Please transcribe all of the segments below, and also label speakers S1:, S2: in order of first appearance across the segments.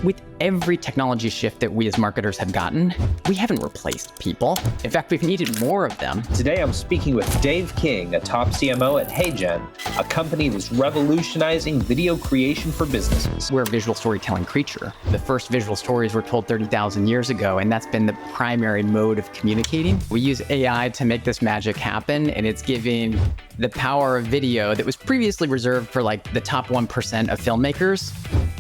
S1: With every technology shift that we as marketers have gotten, we haven't replaced people. In fact, we've needed more of them.
S2: Today, I'm speaking with Dave King, a top CMO at HeyGen, a company that's revolutionizing video creation for businesses.
S1: We're a visual storytelling creature. The first visual stories were told 30,000 years ago, and that's been the primary mode of communicating. We use AI to make this magic happen, and it's giving the power of video that was previously reserved for like the top 1% of filmmakers.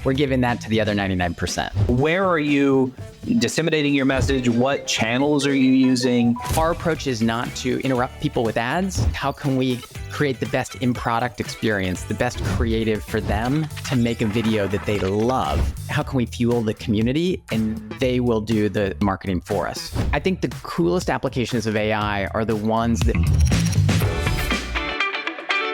S1: We're giving that to the other 99%.
S2: Where are you disseminating your message? What channels are you using?
S1: Our approach is not to interrupt people with ads. How can we create the best in-product experience, the best creative for them to make a video that they love? How can we fuel the community and they will do the marketing for us? I think the coolest applications of AI are the ones that...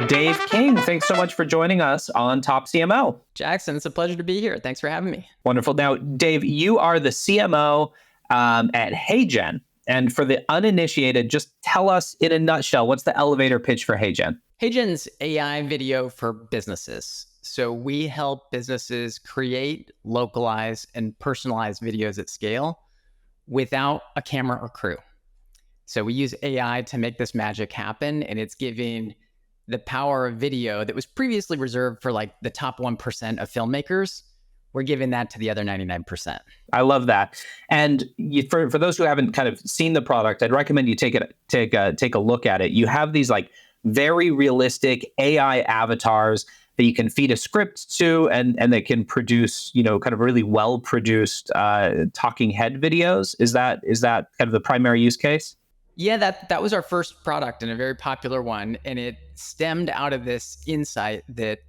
S2: Dave King, thanks so much for joining us on Top CMO.
S1: Jackson, it's a pleasure to be here. Thanks for having me.
S2: Wonderful. Now, Dave, you are the CMO at HeyGen. And for the uninitiated, just tell us in a nutshell, what's the elevator pitch for HeyGen?
S1: HeyGen's AI video for businesses. So we help businesses create, localize, and personalize videos at scale without a camera or crew. So we use AI to make this magic happen, and it's giving the power of video that was previously reserved for like the top 1% of filmmakers. We're giving that to the other 99%.
S2: I love that. And for those who haven't kind of seen the product, I'd recommend you take a look at it. You have these like very realistic AI avatars that you can feed a script to, and they can produce, kind of really well produced talking head videos. Is that kind of the primary use case?
S1: Yeah, that was our first product and a very popular one. And it stemmed out of this insight that,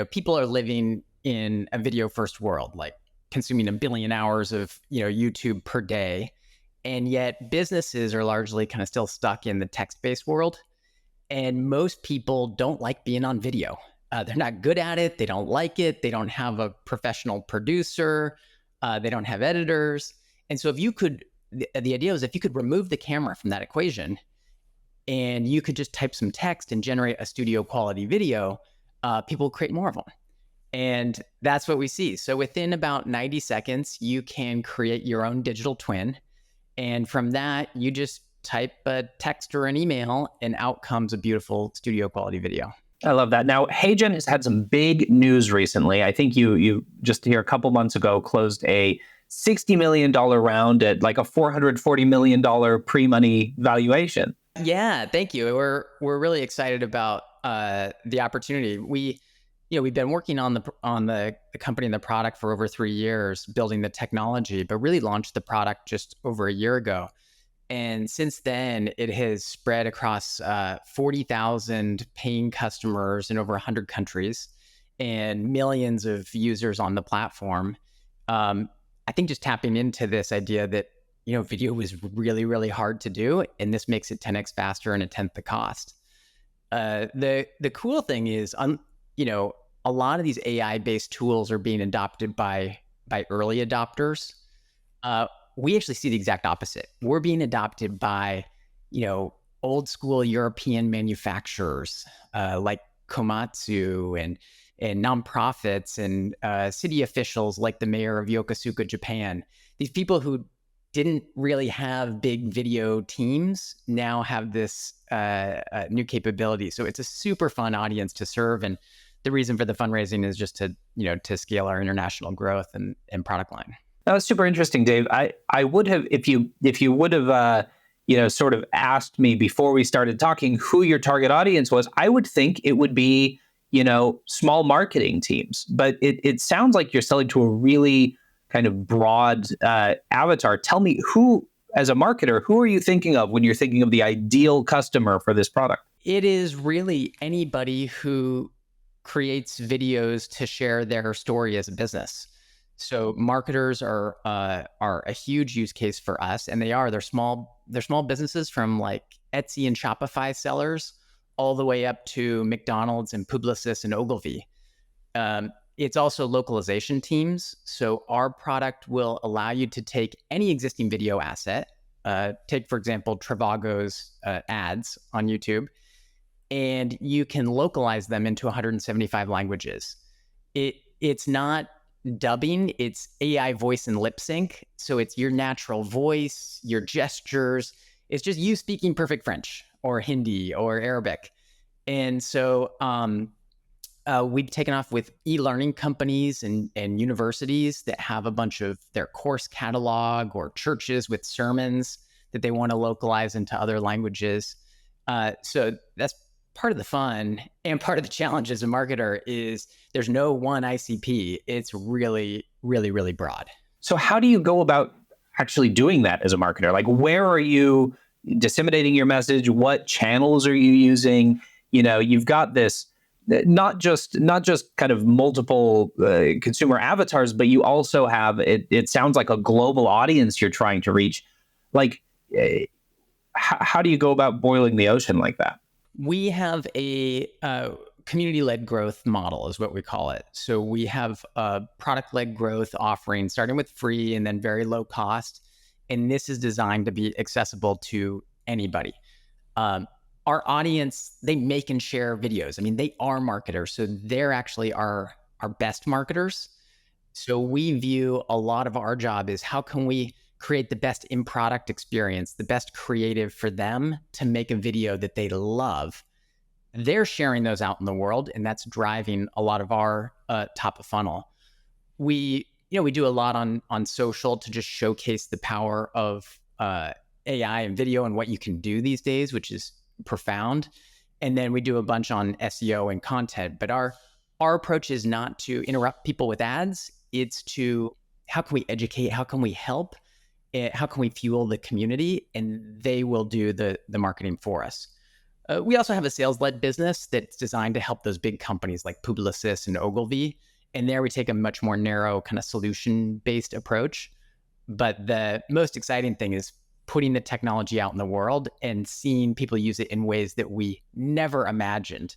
S1: people are living in a video first world, like consuming 1 billion hours of, YouTube per day. And yet businesses are largely kind of still stuck in the text-based world. And most people don't like being on video. They're not good at it. They don't like it. They don't have a professional producer. They don't have editors. And so the idea was if you could remove the camera from that equation and you could just type some text and generate a studio quality video, people will create more of them. And that's what we see. So within about 90 seconds, you can create your own digital twin. And from that, you just type a text or an email and out comes a beautiful studio quality video.
S2: I love that. Now, HeyGen has had some big news recently. I think you just here a couple months ago closed a $60 million round at like a $440 million pre-money valuation.
S1: Yeah, thank you. We're really excited about the opportunity. We've been working on the company and the product for over 3 years, building the technology, but really launched the product just over a year ago. And since then, it has spread across 40,000 paying customers in over 100 countries and millions of users on the platform. I think just tapping into this idea that, video was really, really hard to do, and this makes it 10x faster and a tenth the cost. The cool thing is, a lot of these AI-based tools are being adopted by early adopters. We actually see the exact opposite. We're being adopted by, old school European manufacturers like Komatsu and nonprofits and city officials like the mayor of Yokosuka, Japan. These people who didn't really have big video teams now have this new capability. So it's a super fun audience to serve. And the reason for the fundraising is just to scale our international growth and product line.
S2: That was super interesting, Dave. I would have, if you would have, sort of asked me before we started talking who your target audience was, I would think it would be, small marketing teams. But it sounds like you're selling to a really kind of broad avatar. Tell me, who, as a marketer, who are you thinking of when you're thinking of the ideal customer for this product?
S1: It is really anybody who creates videos to share their story as a business. So marketers are a huge use case for us, and they're small businesses from like Etsy and Shopify sellers all the way up to McDonald's and Publicis and Ogilvy. It's also localization teams. So our product will allow you to take any existing video asset, take, for example, Trivago's ads on YouTube, and you can localize them into 175 languages. It's not dubbing, it's AI voice and lip sync. So it's your natural voice, your gestures. It's just you speaking perfect French or Hindi or Arabic. And so we've taken off with e-learning companies and universities that have a bunch of their course catalog, or churches with sermons that they want to localize into other languages. So that's part of the fun, and part of the challenge as a marketer is there's no one ICP. It's really, really, really broad.
S2: So how do you go about actually doing that as a marketer? Like, where are you disseminating your message? What channels are you using? You've got this not just kind of multiple consumer avatars, but you also have it sounds like a global audience you're trying to reach. Like, how do you go about boiling the ocean like that?
S1: We have a community-led growth model is what we call it. So we have a product-led growth offering starting with free and then very low cost. And this is designed to be accessible to anybody. Our audience, they make and share videos. I mean, they are marketers. So they're actually our best marketers. So we view a lot of our job is how can we create the best in-product experience, the best creative for them to make a video that they love. They're sharing those out in the world, and that's driving a lot of our top of funnel. We do a lot on social to just showcase the power of AI and video and what you can do these days, which is profound. And then we do a bunch on SEO and content. But our approach is not to interrupt people with ads. It's to how can we educate? How can we help? How can we fuel the community? And they will do the marketing for us. We also have a sales-led business that's designed to help those big companies like Publicis and Ogilvy. And there we take a much more narrow kind of solution-based approach. But the most exciting thing is putting the technology out in the world and seeing people use it in ways that we never imagined.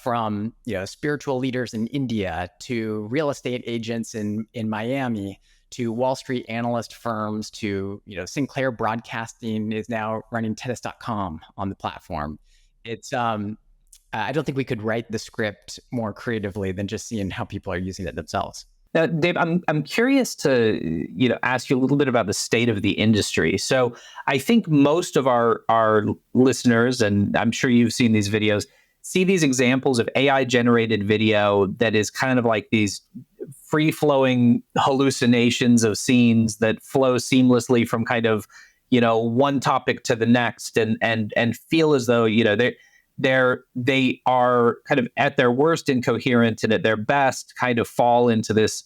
S1: From spiritual leaders in India to real estate agents in Miami to Wall Street analyst firms to Sinclair Broadcasting is now running tennis.com on the platform. It's I don't think we could write the script more creatively than just seeing how people are using it themselves.
S2: Now, Dave, I'm curious to ask you a little bit about the state of the industry. So I think most of our listeners, and I'm sure you've seen these videos, see these examples of AI generated video that is kind of like these free flowing hallucinations of scenes that flow seamlessly from kind of one topic to the next, and feel as though they are kind of at their worst incoherent, and at their best kind of fall into this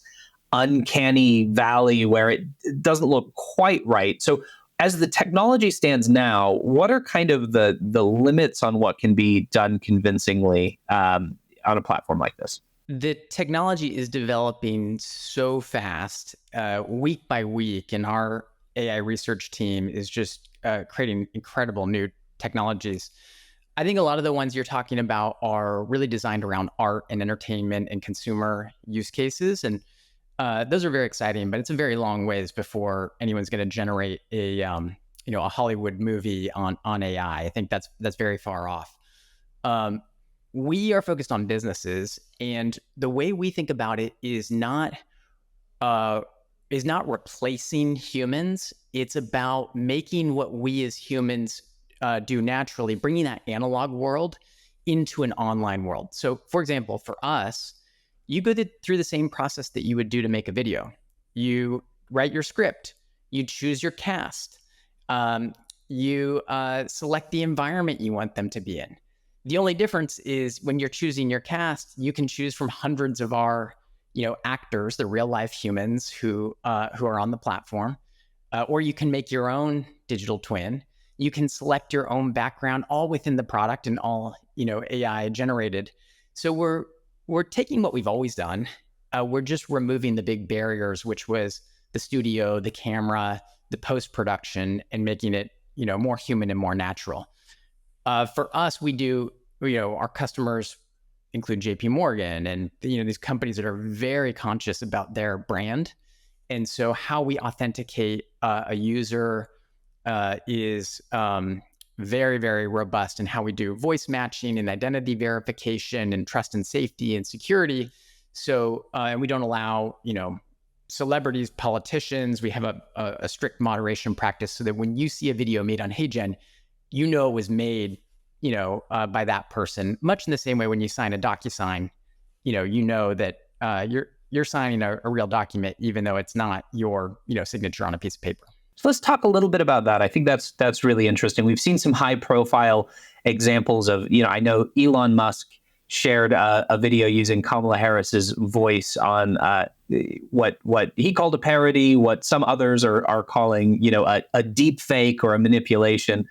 S2: uncanny valley where it doesn't look quite right. So as the technology stands now, what are kind of the limits on what can be done convincingly on a platform like this?
S1: The technology is developing so fast, week by week, and our AI research team is just creating incredible new technologies. I think a lot of the ones you're talking about are really designed around art and entertainment and consumer use cases. And those are very exciting, but it's a very long ways before anyone's going to generate a Hollywood movie on AI. I think that's very far off. We are focused on businesses, and the way we think about it is not replacing humans. It's about making what we as humans do naturally, bringing that analog world into an online world. So, for example, for us, you go through the same process that you would do to make a video. You write your script, you choose your cast, you select the environment you want them to be in. The only difference is when you're choosing your cast, you can choose from hundreds of our actors, the real life humans who are on the platform, or you can make your own digital twin. You can select your own background, all within the product and all AI generated. So we're taking what we've always done. We're just removing the big barriers, which was the studio, the camera, the post-production, and making it more human and more natural. For us, we do our customers include JP Morgan and these companies that are very conscious about their brand. And so how we authenticate a user is very, very robust in how we do voice matching and identity verification and trust and safety and security. So, and we don't allow, celebrities, politicians. We have a strict moderation practice so that when you see a video made on HeyGen, it was made, by that person. Much in the same way when you sign a DocuSign, that you're signing a real document, even though it's not your, signature on a piece of paper.
S2: So let's talk a little bit about that. I think that's really interesting. We've seen some high profile examples of, I know Elon Musk shared a video using Kamala Harris's voice on what he called a parody, what some others are calling, a deep fake or a manipulation.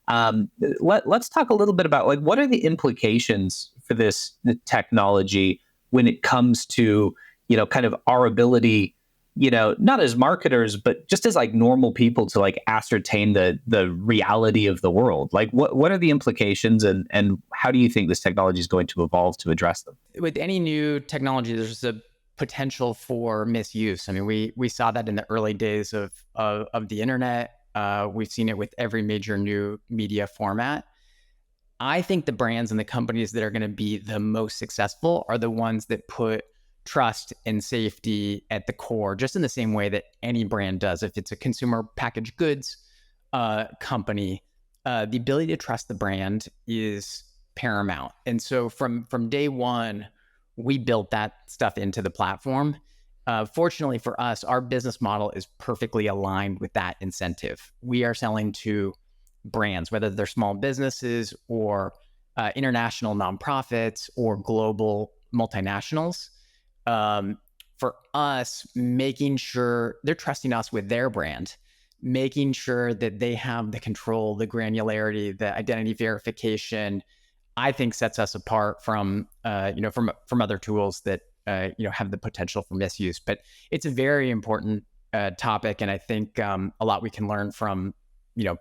S2: Let's talk a little bit about like what are the implications for this technology when it comes to, kind of our ability, not as marketers, but just as like normal people to like ascertain the reality of the world. Like what are the implications and how do you think this technology is going to evolve to address them?
S1: With any new technology, there's a potential for misuse. I mean, we saw that in the early days of the internet. We've seen it with every major new media format. I think the brands and the companies that are going to be the most successful are the ones that put trust and safety at the core, just in the same way that any brand does. If it's a consumer packaged goods company, the ability to trust the brand is paramount. And so from day one, we built that stuff into the platform. Fortunately for us, our business model is perfectly aligned with that incentive. We are selling to brands, whether they're small businesses or international nonprofits or global multinationals. For us, making sure they're trusting us with their brand, making sure that they have the control, the granularity, the identity verification, I think sets us apart from other tools that have the potential for misuse. But it's a very important topic, and I think a lot we can learn from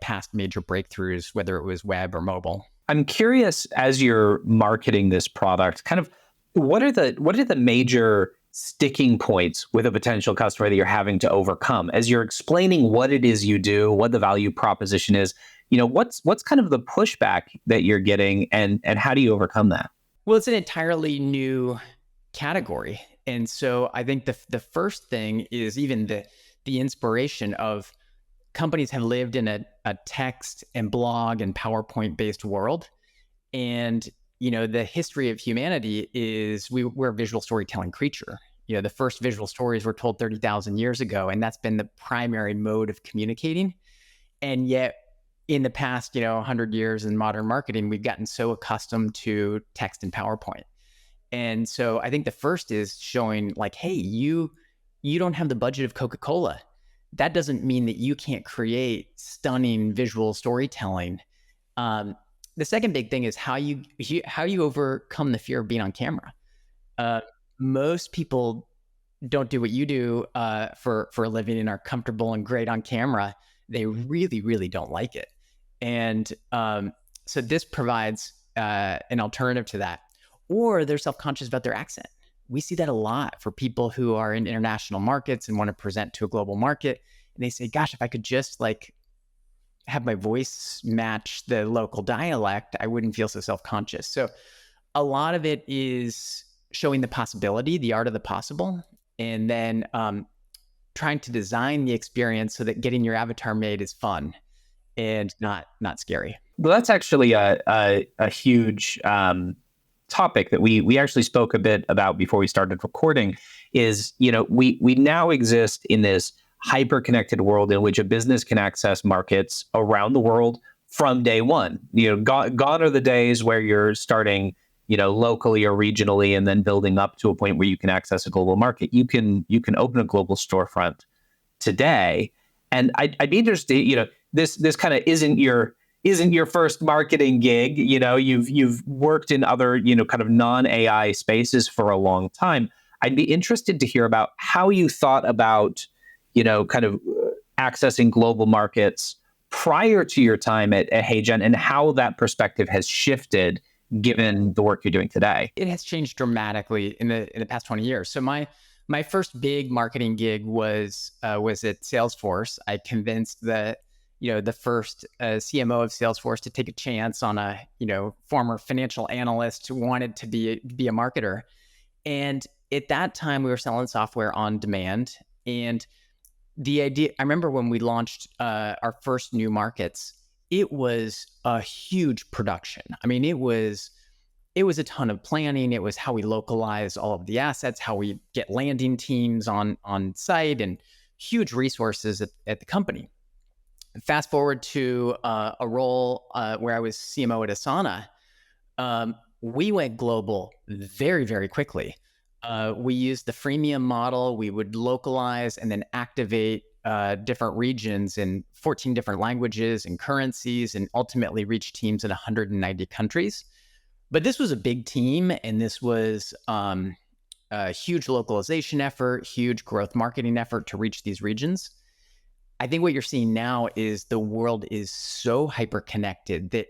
S1: past major breakthroughs, whether it was web or mobile.
S2: I'm curious, as you're marketing this product, kind of what are the major sticking points with a potential customer that you're having to overcome as you're explaining what it is you do, what the value proposition is? What's kind of the pushback that you're getting, and how do you overcome that?
S1: Well, it's an entirely new category, and so I think the first thing is even the inspiration of companies have lived in a text and blog and PowerPoint based world, and the history of humanity is we're a visual storytelling creature. The first visual stories were told 30,000 years ago, and that's been the primary mode of communicating. And yet, in the past, 100 years in modern marketing, we've gotten so accustomed to text and PowerPoint. And so I think the first is showing like, hey, you don't have the budget of Coca-Cola. That doesn't mean that you can't create stunning visual storytelling. The second big thing is how you overcome the fear of being on camera. Most people don't do what you do for a living and are comfortable and great on camera. They really, really don't like it. And so this provides an alternative to that. Or they're self-conscious about their accent. We see that a lot for people who are in international markets and want to present to a global market. And they say, gosh, if I could just like have my voice match the local dialect, I wouldn't feel so self-conscious. So a lot of it is showing the possibility, the art of the possible, and then trying to design the experience so that getting your avatar made is fun and not scary.
S2: Well, that's actually a huge topic that we actually spoke a bit about before we started recording. Is we now exist in this hyper-connected world in which a business can access markets around the world from day one. Gone are the days where you're starting, locally or regionally and then building up to a point where you can access a global market. You can open a global storefront today. And I'd be interested, this kind of isn't your first marketing gig. You've worked in other, kind of non-AI spaces for a long time. I'd be interested to hear about how you thought about kind of accessing global markets prior to your time at HeyGen and how that perspective has shifted given the work you're doing today.
S1: It has changed dramatically in the past 20 years. So my first big marketing gig was at Salesforce. I convinced the first CMO of Salesforce to take a chance on a former financial analyst who wanted to be a marketer. And at that time we were selling software on demand. And the idea, I remember when we launched our first new markets, it was a huge production. I mean, it was a ton of planning. It was how we localize all of the assets, how we get landing teams on site, and huge resources at the company. Fast forward to a role where I was CMO at Asana. We went global very, very quickly. We used the freemium model. We would localize and then activate different regions in 14 different languages and currencies, and ultimately reach teams in 190 countries. But this was a big team, and this was a huge localization effort, huge growth marketing effort to reach these regions. I think what you're seeing now is the world is so hyper connected that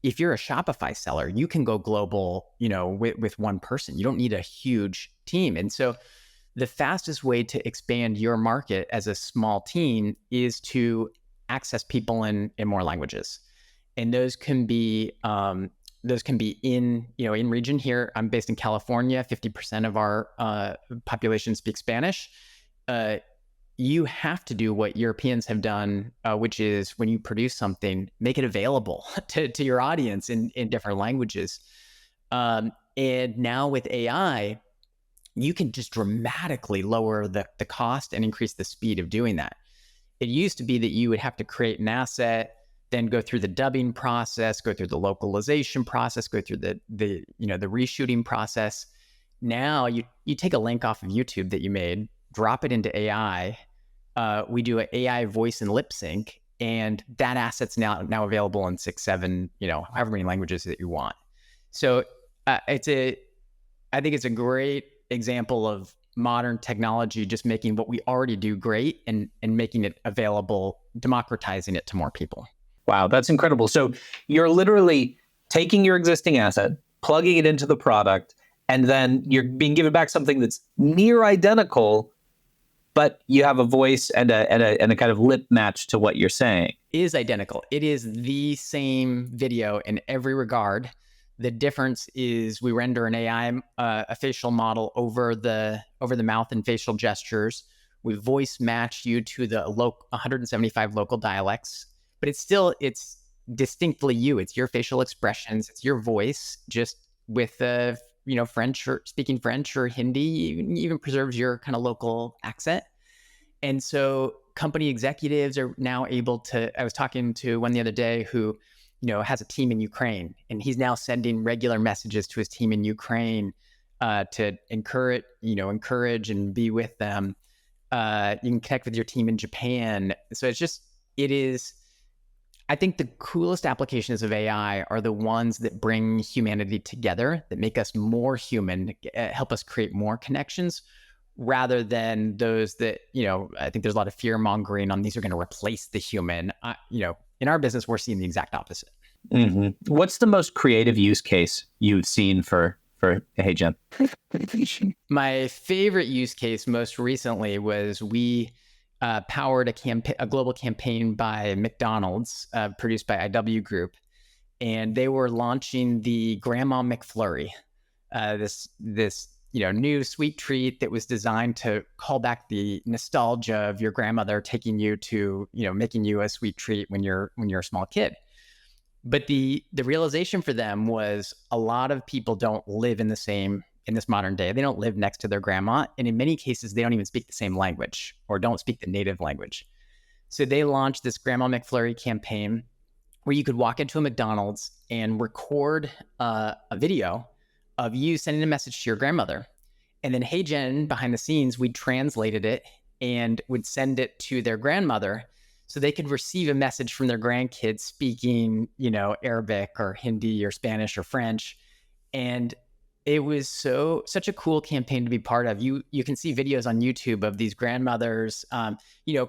S1: if you're a Shopify seller, you can go global, with one person. You don't need a huge team. And so the fastest way to expand your market as a small team is to access people in more languages. And those can be in region. Here, I'm based in California. 50% of our population speaks Spanish. You have to do what Europeans have done, which is when you produce something, make it available to your audience in different languages. And now with AI, you can just dramatically lower the cost and increase the speed of doing that. It used to be that you would have to create an asset, then go through the dubbing process, go through the localization process, go through the reshooting process. Now you take a link off of YouTube that you made, drop it into AI. We do an AI voice and lip sync, and that asset's now available in 6, 7, however many languages that you want. So I think it's a great example of modern technology just making what we already do great and making it available, democratizing it to more people.
S2: Wow, that's incredible. So you're literally taking your existing asset, plugging it into the product, and then you're being given back something that's near identical, but you have a voice and a kind of lip match to what you're saying.
S1: It is identical. It is the same video in every regard. The difference is we render an AI, a facial model over the mouth and facial gestures. We voice match you to the 175 local dialects, but it's distinctly you. It's your facial expressions. It's your voice, just with French, or speaking French or Hindi, even preserves your kind of local accent. And so company executives are now able to, I was talking to one the other day who, has a team in Ukraine, and he's now sending regular messages to his team in Ukraine to encourage and be with them. You can connect with your team in Japan. So I think the coolest applications of AI are the ones that bring humanity together, that make us more human, help us create more connections, rather than those that, I think there's a lot of fear mongering on these are going to replace the human. In our business, we're seeing the exact opposite.
S2: Mm-hmm. What's the most creative use case you've seen for HeyGen?
S1: My favorite use case most recently was we powered a global campaign by McDonald's, produced by IW Group, and they were launching the Grandma McFlurry, this new sweet treat that was designed to call back the nostalgia of your grandmother taking you to, making you a sweet treat when you're a small kid. But the realization for them was a lot of people don't live in this modern day. They don't live next to their grandma. And in many cases, they don't even speak the same language or don't speak the native language. So they launched this Grandma McFlurry campaign where you could walk into a McDonald's and record a video of you sending a message to your grandmother. And then HeyGen, behind the scenes, we translated it and would send it to their grandmother so they could receive a message from their grandkids speaking, Arabic or Hindi or Spanish or French. And it was such a cool campaign to be part of. You can see videos on YouTube of these grandmothers,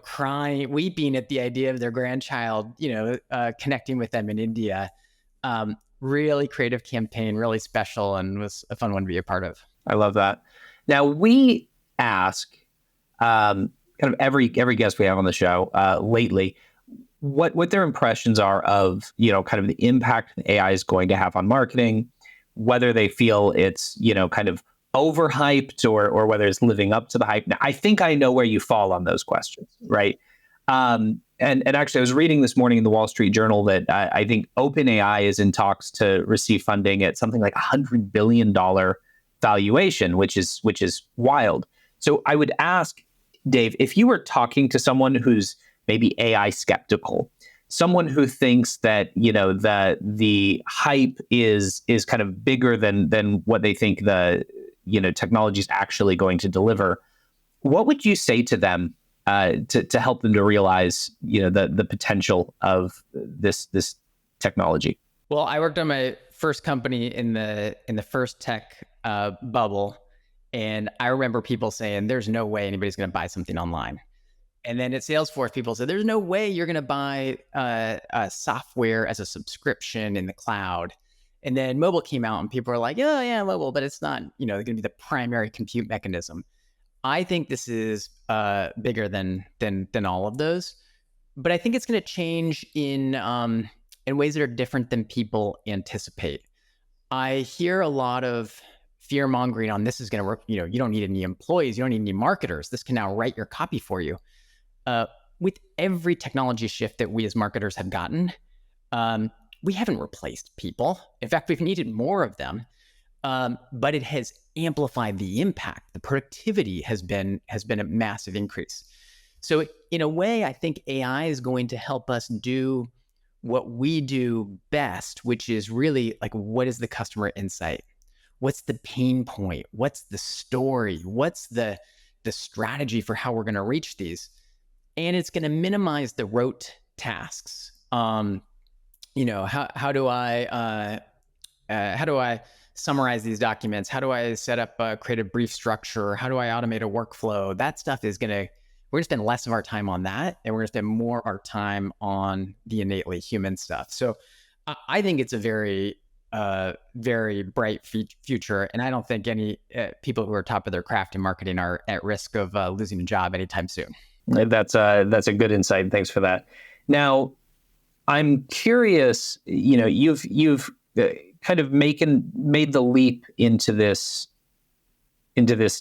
S1: crying, weeping at the idea of their grandchild, connecting with them in India. Really creative campaign, really special, and was a fun one to be a part of.
S2: I love that. Now we ask kind of every guest we have on the show lately what their impressions are of kind of the impact AI is going to have on marketing, whether they feel it's kind of overhyped or whether it's living up to the hype. Now, I think I know where you fall on those questions, right? And actually, I was reading this morning in the Wall Street Journal that I think OpenAI is in talks to receive funding at something like $100 billion valuation, which is wild. So I would ask, Dave, if you were talking to someone who's maybe AI skeptical, someone who thinks that the hype is kind of bigger than what they think the technology is actually going to deliver, what would you say to them to help them to realize the potential of this technology?
S1: Well, I worked on my first company in the first tech bubble, and I remember people saying, "There's no way anybody's going to buy something online." And then at Salesforce, people said, "There's no way you're going to buy software as a subscription in the cloud." And then mobile came out, and people were like, "Oh yeah, mobile, but it's not going to be the primary compute mechanism." I think this is bigger than all of those, but I think it's going to change in ways that are different than people anticipate. I hear a lot of fear mongering on this is going to work. You don't need any employees, you don't need any marketers. This can now write your copy for you. With every technology shift that we as marketers have gotten, we haven't replaced people. In fact, we've needed more of them. But it has amplified the impact. The productivity has been a massive increase. So in a way, I think AI is going to help us do what we do best, which is really like, what is the customer insight? What's the pain point? What's the story? What's the strategy for how we're going to reach these? And it's going to minimize the rote tasks. How do I summarize these documents? How do I set up a creative brief structure? How do I automate a workflow? That stuff we're going to spend less of our time on that, and we're going to spend more of our time on the innately human stuff. So I think it's a very, very bright future, and I don't think any people who are top of their craft in marketing are at risk of losing a job anytime soon.
S2: That's a good insight. Thanks for that. Now, I'm curious. You've kind of made the leap into this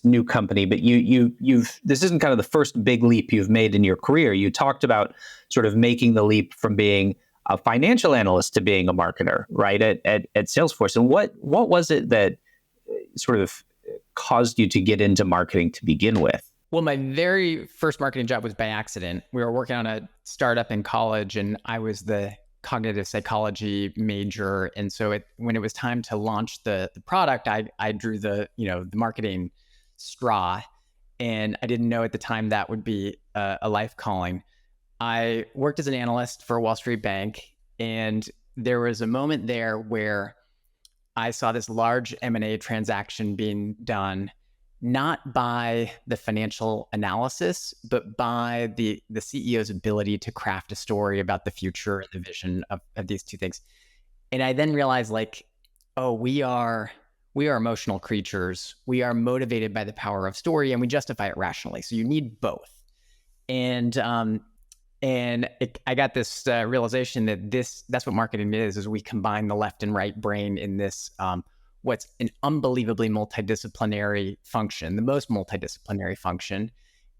S2: new company, but this isn't kind of the first big leap you've made in your career. You talked about sort of making the leap from being a financial analyst to being a marketer, right, at Salesforce. And what was it that sort of caused you to get into marketing to begin with?
S1: Well, my very first marketing job was by accident. We were working on a startup in college, and I was the cognitive psychology major. And so when it was time to launch the product, I drew the marketing straw, and I didn't know at the time that would be a life calling. I worked as an analyst for a Wall Street bank, and there was a moment there where I saw this large M&A transaction being done, not by the financial analysis, but by the CEO's ability to craft a story about the future and the vision of these two things. And I then realized, we are emotional creatures. We are motivated by the power of story, and we justify it rationally. So you need both. And I got this realization that that's what marketing is we combine the left and right brain in this what's an unbelievably multidisciplinary function, the most multidisciplinary function.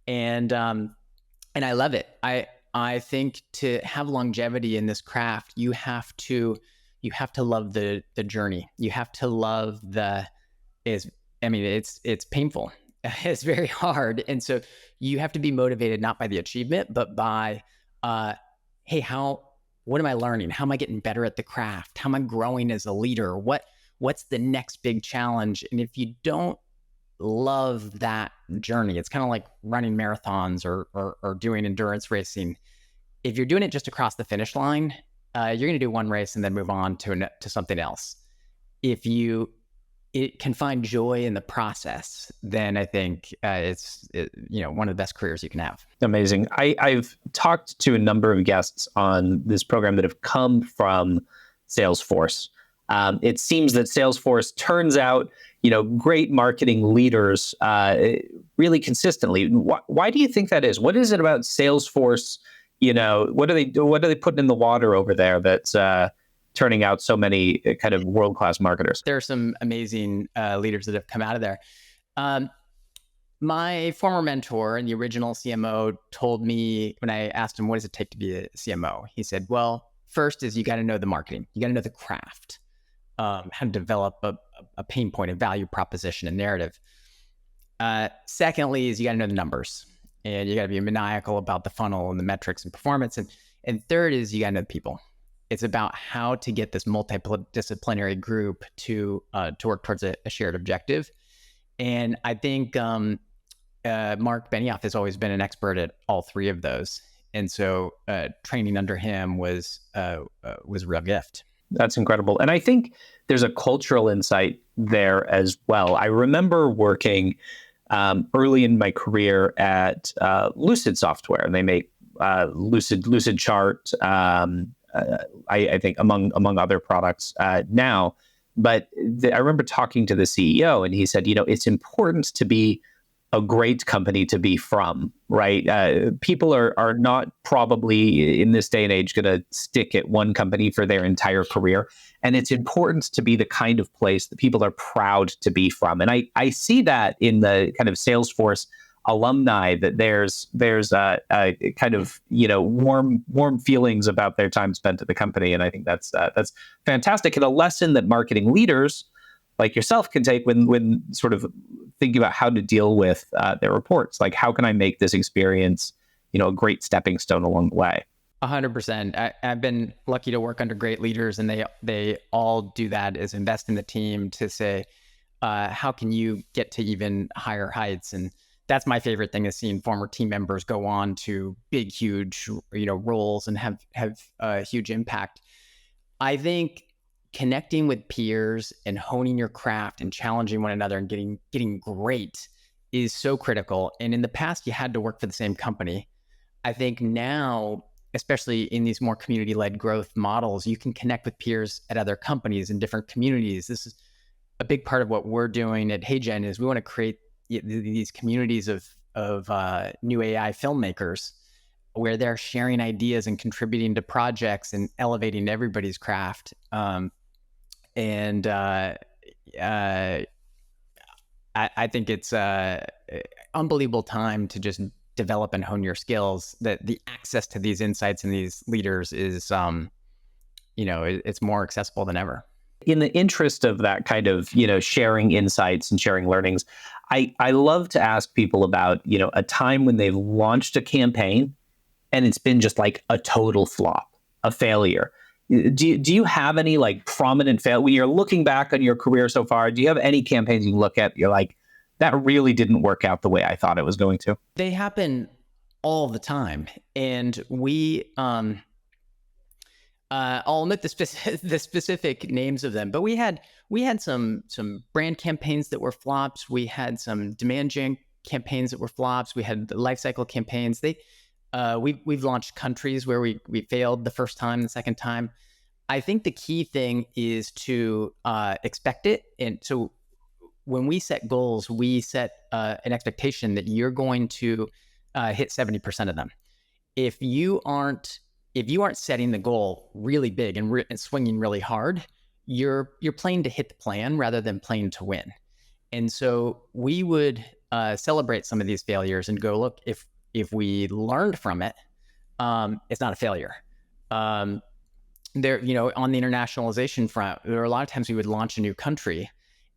S1: And I love it. I think to have longevity in this craft, you have to love the journey. You have to love it's painful. It's very hard. And so you have to be motivated not by the achievement, but by, hey, what am I learning? How am I getting better at the craft? How am I growing as a leader? What's the next big challenge? And if you don't love that journey, it's kind of like running marathons or doing endurance racing. If you're doing it just across the finish line, you're going to do one race and then move on to something else. If it can find joy in the process, then I think it's one of the best careers you can have.
S2: Amazing. I've talked to a number of guests on this program that have come from Salesforce. It seems that Salesforce turns out, great marketing leaders really consistently. Why do you think that is? What is it about Salesforce? What are they putting in the water over there that turning out so many kind of world-class marketers.
S1: There are some amazing leaders that have come out of there. My former mentor and the original CMO told me when I asked him, what does it take to be a CMO? He said, well, first is you got to know the marketing. You got to know the craft, how to develop a pain point, a value proposition, a narrative. Secondly is you got to know the numbers, and you got to be maniacal about the funnel and the metrics and performance. And third is you got to know the people. It's about how to get this multidisciplinary group to work towards a shared objective. And I think Mark Benioff has always been an expert at all three of those. And so training under him was a real gift.
S2: That's incredible. And I think there's a cultural insight there as well. I remember working early in my career at Lucid Software, and they make Lucid Chart, I think among other products now. But I remember talking to the CEO, and he said, it's important to be a great company to be from, right? People are not probably in this day and age going to stick at one company for their entire career. And it's important to be the kind of place that people are proud to be from. And I see that in the kind of Salesforce alumni, that there's a kind of, warm feelings about their time spent at the company. And I think that's fantastic. And a lesson that marketing leaders like yourself can take when sort of thinking about how to deal with their reports. Like, how can I make this experience, a great stepping stone along the way?
S1: 100%. I've been lucky to work under great leaders, and they all do that, is invest in the team to say, how can you get to even higher heights? And that's my favorite thing, is seeing former team members go on to big, huge, roles and have a huge impact. I think connecting with peers and honing your craft and challenging one another and getting great is so critical. And in the past, you had to work for the same company. I think now, especially in these more community-led growth models, you can connect with peers at other companies in different communities. This is a big part of what we're doing at HeyGen, is we want to create these communities of new AI filmmakers where they're sharing ideas and contributing to projects and elevating everybody's craft. I think it's unbelievable time to just develop and hone your skills. That the access to these insights and these leaders is, it's more accessible than ever.
S2: In the interest of that kind of, sharing insights and sharing learnings, I love to ask people about, a time when they've launched a campaign and it's been just like a total flop, a failure. Do you have any like prominent fail when you're looking back on your career so far? Do you have any campaigns you look at, you're like, that really didn't work out the way I thought it was going to?
S1: They happen all the time. And I'll omit the specific names of them, but we had some brand campaigns that were flops. We had some demand gen campaigns that were flops. We had life cycle campaigns. We've launched countries where we failed the first time, the second time. I think the key thing is to expect it. And so when we set goals, we set an expectation that you're going to hit 70% of them. If you aren't setting the goal really big and swinging really hard, you're playing to hit the plan rather than playing to win. And so we would celebrate some of these failures and go, look, if we learned from it, it's not a failure. On the internationalization front, there were a lot of times we would launch a new country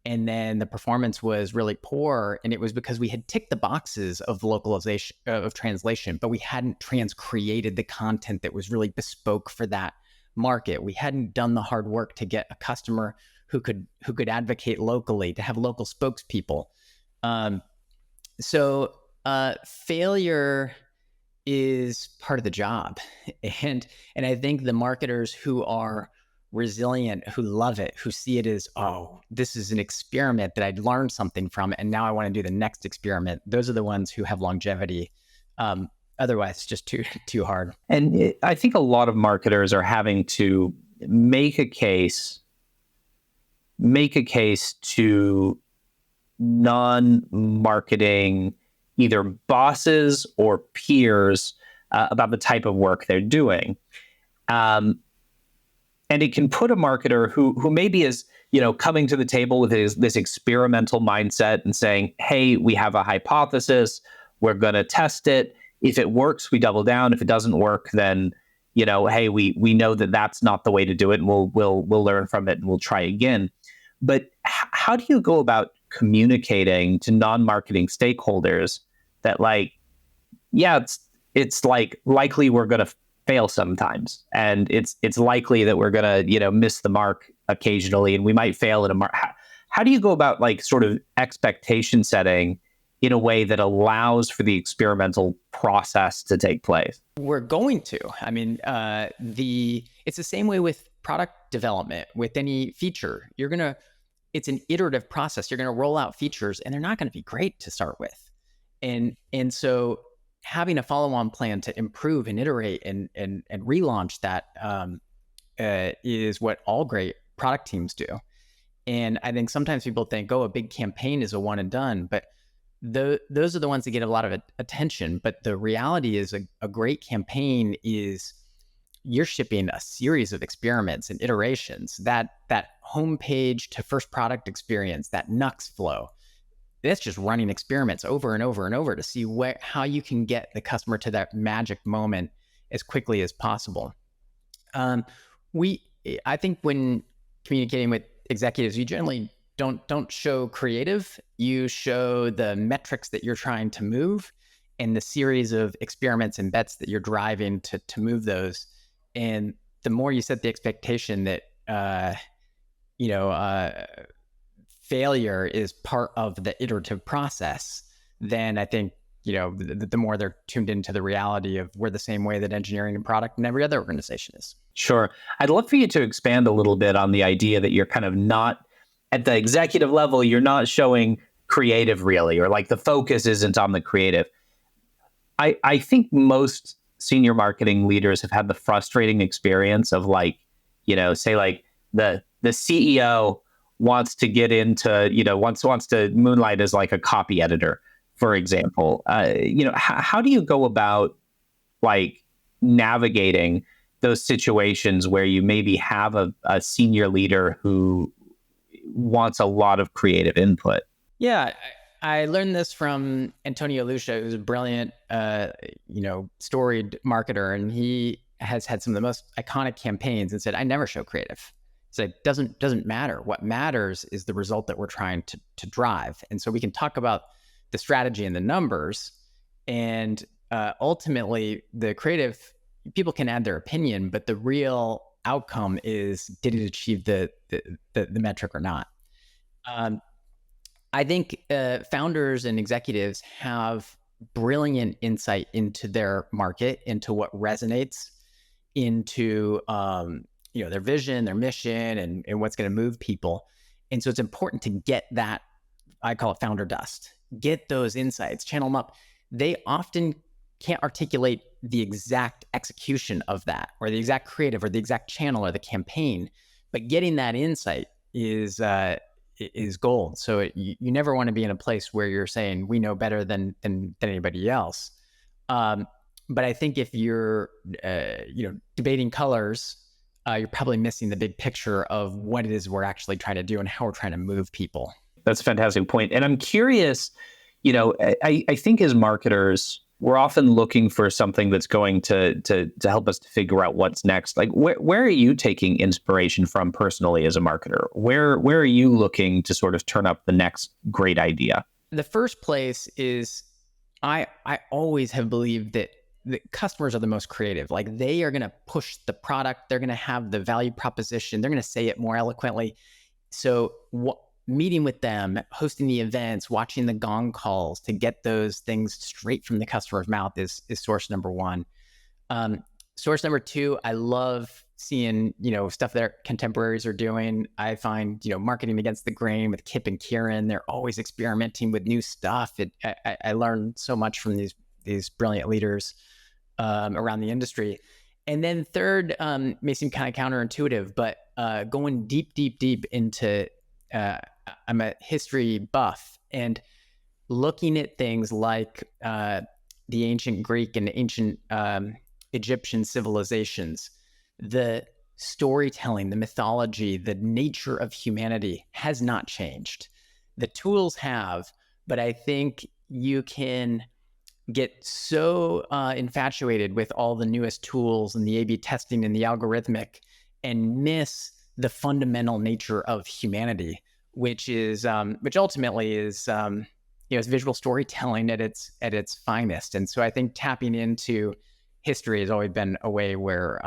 S1: and then the performance was really poor. And it was because we had ticked the boxes of localization, of translation, but we hadn't transcreated the content that was really bespoke for that market. We hadn't done the hard work to get a customer who could advocate locally, to have local spokespeople. So failure is part of the job. And I think the marketers who are resilient, who love it, who see it as, oh, this is an experiment that I'd learned something from, and now I want to do the next experiment. Those are the ones who have longevity. Otherwise, it's just too hard.
S2: And I think a lot of marketers are having to make a case to non-marketing either bosses or peers about the type of work they're doing. and it can put a marketer who maybe is, coming to the table with this experimental mindset and saying, hey, we have a hypothesis, we're going to test it. If it works, we double down. If it doesn't work, then, hey, we know that that's not the way to do it, and we'll learn from it and we'll try again. But how do you go about communicating to non-marketing stakeholders that, like, yeah, it's like likely we're going to fail sometimes, and it's likely that we're going to miss the mark occasionally, and we might fail at a mark. How do you go about, like, sort of expectation setting in a way that allows for the experimental process to take place?
S1: We're going to. I mean, it's the same way with product development. With any feature, it's an iterative process. You're gonna roll out features, and they're not gonna be great to start with, and so having a follow-on plan to improve and iterate and relaunch that is what all great product teams do. And I think sometimes people think, oh, a big campaign is a one and done, but those are the ones that get a lot of attention. But the reality is a great campaign is you're shipping a series of experiments and iterations. That homepage to first product experience, that Nux flow, that's just running experiments over and over and over to see how you can get the customer to that magic moment as quickly as possible. I think when communicating with executives, you generally don't show creative. You show the metrics that you're trying to move and the series of experiments and bets that you're driving to move those. And the more you set the expectation that failure is part of the iterative process, then I think, the more they're tuned into the reality of we're the same way that engineering and product and every other organization is.
S2: Sure. I'd love for you to expand a little bit on the idea that you're kind of not at the executive level, you're not showing creative really, or like the focus isn't on the creative. I think most senior marketing leaders have had the frustrating experience of, like, say like the CEO wants to get into, wants to moonlight as like a copy editor, for example. How do you go about, like, navigating those situations where you maybe have a senior leader who wants a lot of creative input?
S1: Yeah, I learned this from Antonio Lucia, who's a brilliant, storied marketer, and he has had some of the most iconic campaigns and said, I never show creative. So it doesn't matter. What matters is the result that we're trying to drive. And so we can talk about the strategy and the numbers, and ultimately the creative people can add their opinion, but the real outcome is, did it achieve the metric or not? I think founders and executives have brilliant insight into their market, into what resonates, into their vision, their mission, and what's going to move people. And so it's important to get that, I call it founder dust, get those insights, channel them up. They often can't articulate the exact execution of that, or the exact creative, or the exact channel, or the campaign, but getting that insight is gold. So you never want to be in a place where you're saying we know better than anybody else. But I think if you're debating colors, you're probably missing the big picture of what it is we're actually trying to do and how we're trying to move people.
S2: That's a fantastic point. And I'm curious, I think as marketers, we're often looking for something that's going to help us to figure out what's next. Like, where are you taking inspiration from personally as a marketer? Where are you looking to sort of turn up the next great idea?
S1: The first place is, I always have believed that the customers are the most creative. Like, they are going to push the product. They're going to have the value proposition. They're going to say it more eloquently. So meeting with them, hosting the events, watching the gong calls to get those things straight from the customer's mouth is source number one. Source number two, I love seeing, stuff that contemporaries are doing. I find, marketing against the grain with Kip and Kieran, they're always experimenting with new stuff. I learn so much from these brilliant leaders around the industry. And then third, may seem kind of counterintuitive, but going deep into, I'm a history buff, and looking at things like the ancient Greek and ancient Egyptian civilizations, the storytelling, the mythology, the nature of humanity has not changed. The tools have, but I think you can get so infatuated with all the newest tools and the A/B testing and the algorithmic and miss the fundamental nature of humanity, which ultimately is is visual storytelling at its finest. And so I think tapping into history has always been a way where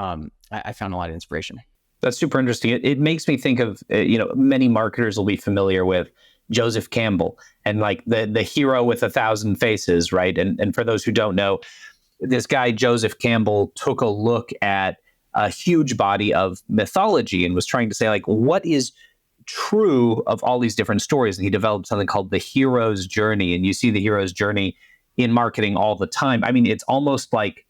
S1: I found a lot of inspiration.
S2: That's super interesting. It makes me think of, many marketers will be familiar with Joseph Campbell and like the hero with 1,000 faces, right? And for those who don't know, this guy, Joseph Campbell, took a look at a huge body of mythology and was trying to say, like, what is true of all these different stories? And he developed something called the hero's journey. And you see the hero's journey in marketing all the time. I mean, it's almost like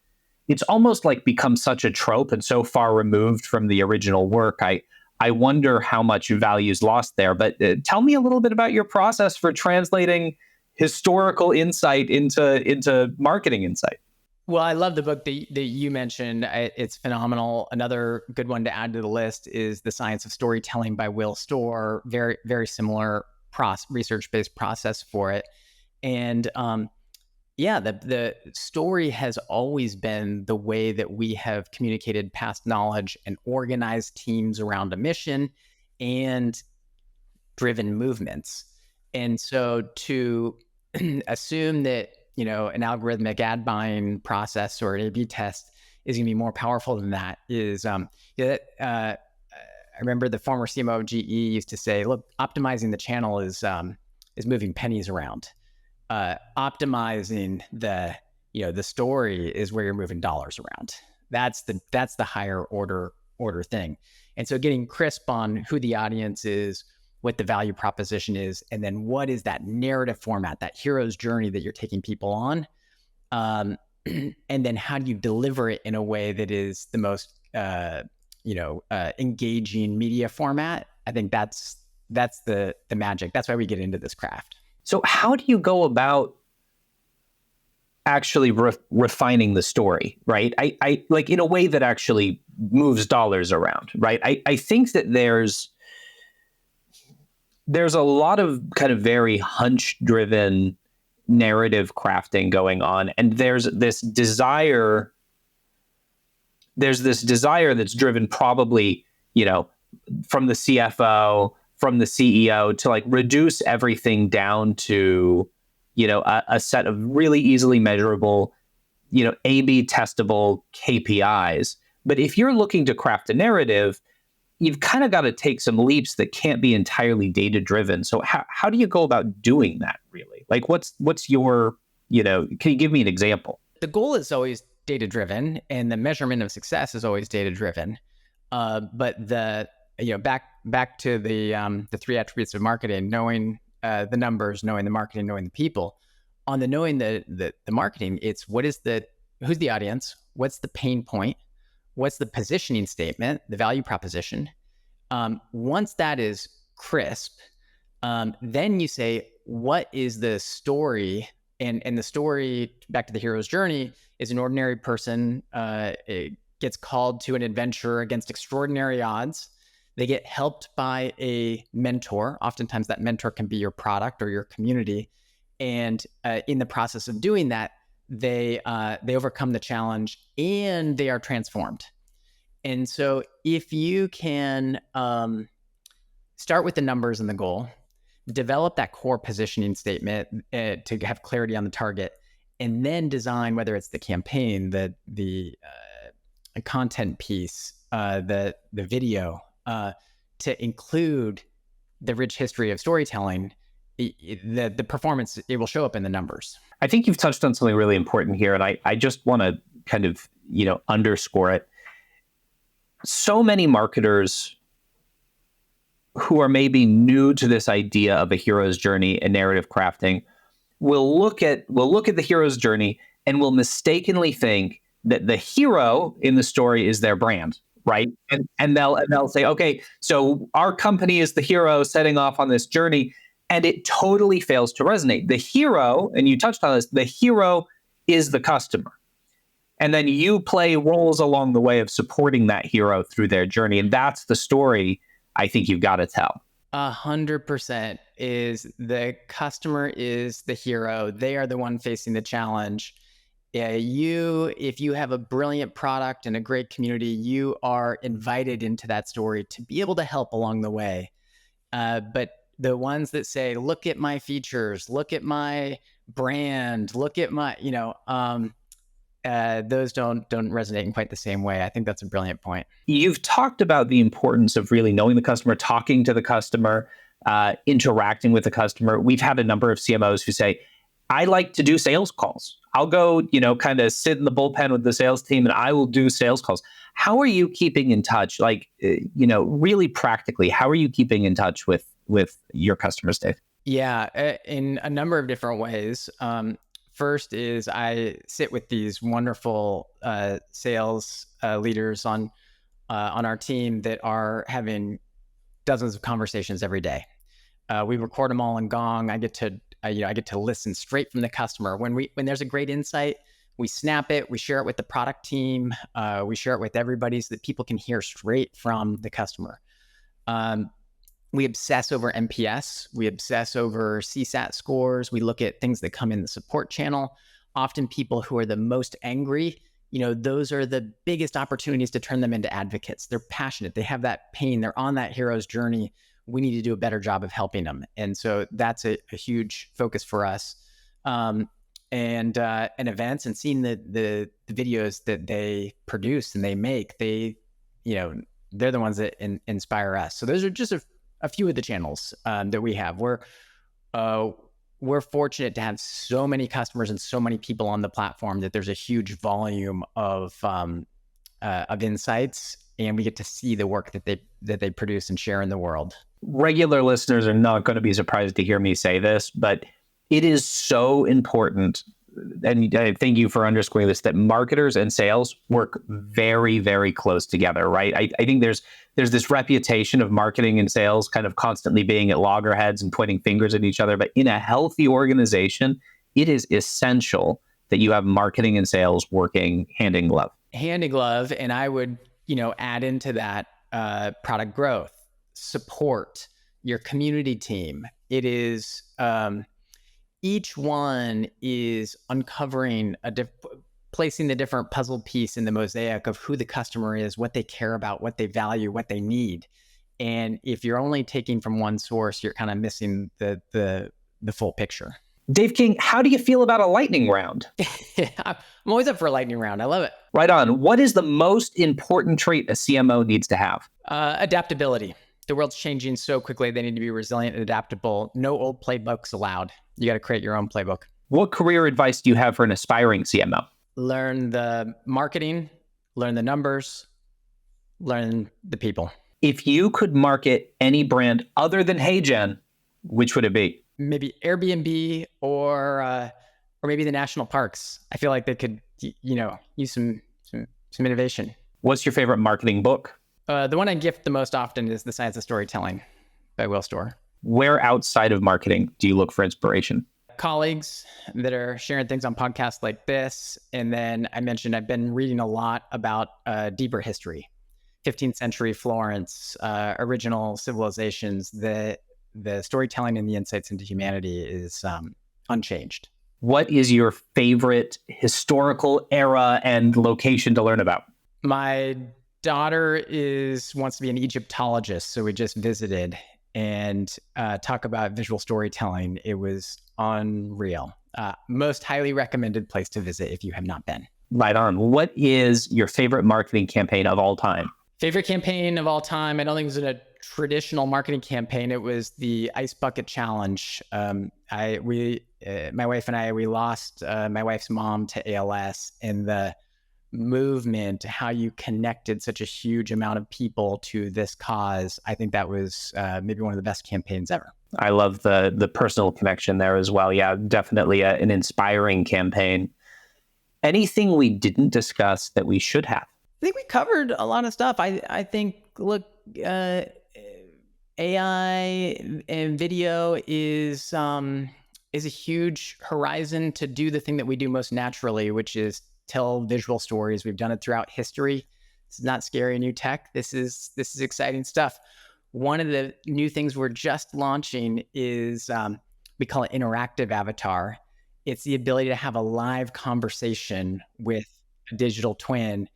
S2: become such a trope and so far removed from the original work. I wonder how much value is lost there. But tell me a little bit about your process for translating historical insight into marketing insight.
S1: Well, I love the book that you mentioned. It's phenomenal. Another good one to add to the list is The Science of Storytelling by Will Storr. Very, very similar research-based process for it. And the story has always been the way that we have communicated past knowledge and organized teams around a mission and driven movements. And so to assume that an algorithmic ad buying process or an A/B test is going to be more powerful than that is, I remember the former CMO of GE used to say, look, optimizing the channel is moving pennies around. Optimizing the story is where you're moving dollars around. That's the higher order thing. And so getting crisp on who the audience is, what the value proposition is, and then what is that narrative format, that hero's journey that you're taking people on, and then how do you deliver it in a way that is the most engaging media format. I think that's the magic. That's why we get into this craft.
S2: So how do you go about actually refining the story, right? I like in a way that actually moves dollars around, right? I think that there's a lot of kind of very hunch-driven narrative crafting going on, and there's this desire that's driven probably, from the CFO, from the CEO to like reduce everything down to, a set of really easily measurable, A/B testable KPIs. But if you're looking to craft a narrative, you've kind of got to take some leaps that can't be entirely data driven. So how do you go about doing that really? Like what's your, can you give me an example?
S1: The goal is always data driven and the measurement of success is always data driven. But back to the three attributes of marketing, knowing the numbers, knowing the marketing, knowing the people. On the knowing the marketing, it's who's the audience, what's the pain point, what's the positioning statement, the value proposition. Once that is crisp, then you say, what is the story? And the story, back to the hero's journey, is an ordinary person gets called to an adventure against extraordinary odds. They get helped by a mentor. Oftentimes that mentor can be your product or your community. And in the process of doing that, they overcome the challenge and they are transformed. And so if you can start with the numbers and the goal, develop that core positioning statement to have clarity on the target, and then design, whether it's the campaign, the content piece, the video, to include the rich history of storytelling, the performance, it will show up in the numbers.
S2: I think you've touched on something really important here, and I just want to kind of, underscore it. So many marketers who are maybe new to this idea of a hero's journey and narrative crafting will look at the hero's journey and will mistakenly think that the hero in the story is their brand, right? And they'll say, okay, so our company is the hero setting off on this journey, and it totally fails to resonate. The hero, and you touched on this, the hero is the customer. And then you play roles along the way of supporting that hero through their journey. And that's the story I think you've got to tell.
S1: 100% is the customer is the hero. They are the one facing the challenge. Yeah, if you have a brilliant product and a great community, you are invited into that story to be able to help along the way. But the ones that say, "Look at my features, look at my brand, look at my," those don't resonate in quite the same way. I think that's a brilliant point.
S2: You've talked about the importance of really knowing the customer, talking to the customer, interacting with the customer. We've had a number of CMOs who say, I like to do sales calls. I'll go, kind of sit in the bullpen with the sales team and I will do sales calls. How are you keeping in touch? Like, really practically, how are you keeping in touch with your customers, Dave?
S1: Yeah, in a number of different ways. First is I sit with these wonderful sales leaders on our team that are having dozens of conversations every day. We record them all in Gong. I get to listen straight from the customer. When there's a great insight, we snap it, we share it with the product team, we share it with everybody so that people can hear straight from the customer. We obsess over NPS. We obsess over CSAT scores. We look at things that come in the support channel. Often people who are the most angry, those are the biggest opportunities to turn them into advocates. They're passionate. They have that pain. They're on that hero's journey. We need to do a better job of helping them. And so that's a huge focus for us. And events and seeing the videos that they produce and they make, they're the ones that inspire us. So those are just a few of the channels that we have. We're fortunate to have so many customers and so many people on the platform that there's a huge volume of insights, and we get to see the work that they produce and share in the world.
S2: Regular listeners are not going to be surprised to hear me say this, but it is so important, and I thank you for underscoring this, that marketers and sales work very, very close together, right? I think there's this reputation of marketing and sales kind of constantly being at loggerheads and pointing fingers at each other. But in a healthy organization, it is essential that you have marketing and sales working hand in glove.
S1: Hand in glove. And I would, add into that product growth, support, your community team. It is, each one is uncovering placing the different puzzle piece in the mosaic of who the customer is, what they care about, what they value, what they need. And if you're only taking from one source, you're kind of missing the full picture.
S2: Dave King, how do you feel about a lightning round?
S1: I'm always up for a lightning round. I love it.
S2: Right on. What is the most important trait a CMO needs to have?
S1: Adaptability. The world's changing so quickly. They need to be resilient and adaptable. No old playbooks allowed. You got to create your own playbook.
S2: What career advice do you have for an aspiring CMO?
S1: Learn the marketing, learn the numbers, learn the people.
S2: If you could market any brand other than HeyGen, which would it be?
S1: Maybe Airbnb or maybe the national parks. I feel like they could, use some innovation.
S2: What's your favorite marketing book?
S1: The one I gift the most often is The Science of Storytelling by Will Storr.
S2: Where outside of marketing do you look for inspiration?
S1: Colleagues that are sharing things on podcasts like this. And then I mentioned I've been reading a lot about deeper history, 15th century Florence, original civilizations. The storytelling and the insights into humanity is unchanged.
S2: What is your favorite historical era and location to learn about?
S1: My daughter wants to be an Egyptologist, so we just visited and talk about visual storytelling. It was unreal. Most highly recommended place to visit if you have not been.
S2: Right on. What is your favorite marketing campaign of all time?
S1: Favorite campaign of all time? I don't think it was a traditional marketing campaign. It was the Ice Bucket Challenge. My wife and I, we lost my wife's mom to ALS, and the movement, how you connected such a huge amount of people to this cause. I think that was maybe one of the best campaigns ever.
S2: I love the personal connection there as well. Yeah, definitely an inspiring campaign. Anything we didn't discuss that we should have?
S1: I think we covered a lot of stuff. I think, look, AI and video is a huge horizon to do the thing that we do most naturally, which is tell visual stories. We've done it throughout history. This is not scary new tech. This is exciting stuff. One of the new things we're just launching is we call it interactive avatar. It's the ability to have a live conversation with a digital twin,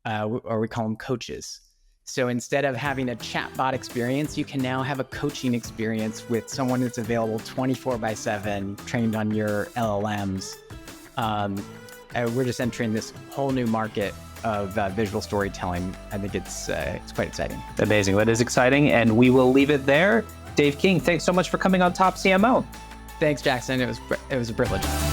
S1: or we call them coaches. So instead of having a chatbot experience, you can now have a coaching experience with someone that's available 24/7, trained on your LLMs. We're just entering this whole new market of visual storytelling. I think it's quite exciting.
S2: Amazing. That is exciting. And we will leave it there. Dave King, thanks so much for coming on Top CMO.
S1: Thanks, Jackson. It was a privilege.